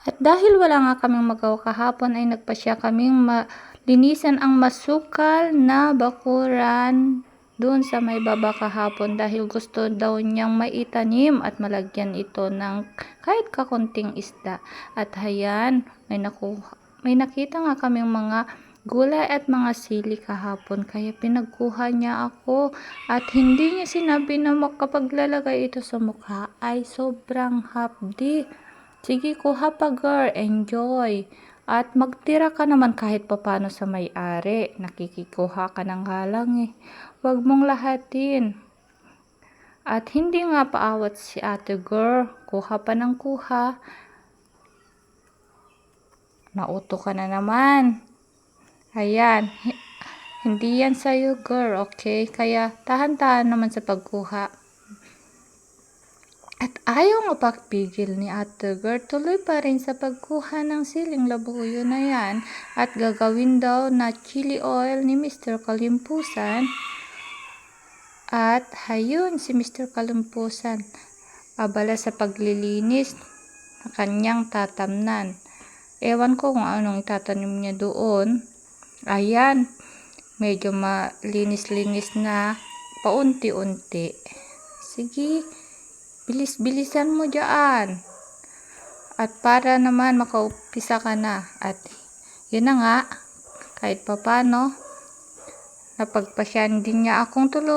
At dahil wala nga kaming magawa kahapon ay nagpasya kaming linisan ang masukal na bakuran doon sa may baba kahapon dahil gusto daw niyang maitanim at malagyan ito ng kahit kakunting isda. At hayan, may nakita nga kaming mga gulay at mga sili kahapon kaya pinagkuha niya ako at hindi niya sinabi na makapaglalagay ito sa mukha ay sobrang hapdi. Sige, kuha pa girl, enjoy. At magtira ka naman kahit papano sa may-ari. Nakikikuha ka ng halang eh. Huwag mong lahatin. At hindi nga paawat si ate girl. Kuha pa ng kuha. Nauto ka na naman. Ayan. Hindi yan sa'yo girl, okay? Kaya tahan-tahan naman sa pagkuha. At ayaw nga pagpigil ni ate girl, tuloy pa rin sa pagkuha ng siling labuyo na yan at gagawin daw na chili oil ni Mr. Kalimpusan. At hayun si Mr. Kalimpusan, abala sa paglilinis na kanyang tatamnan. Ewan ko kung anong itatanim niya doon. Ayan, medyo malinis-linis na paunti-unti. Sige, bilis-bilisan mo dyan. At para naman makaumpisa ka na. At yun na nga, kahit papano, napagpasyan din niya akong tulungan.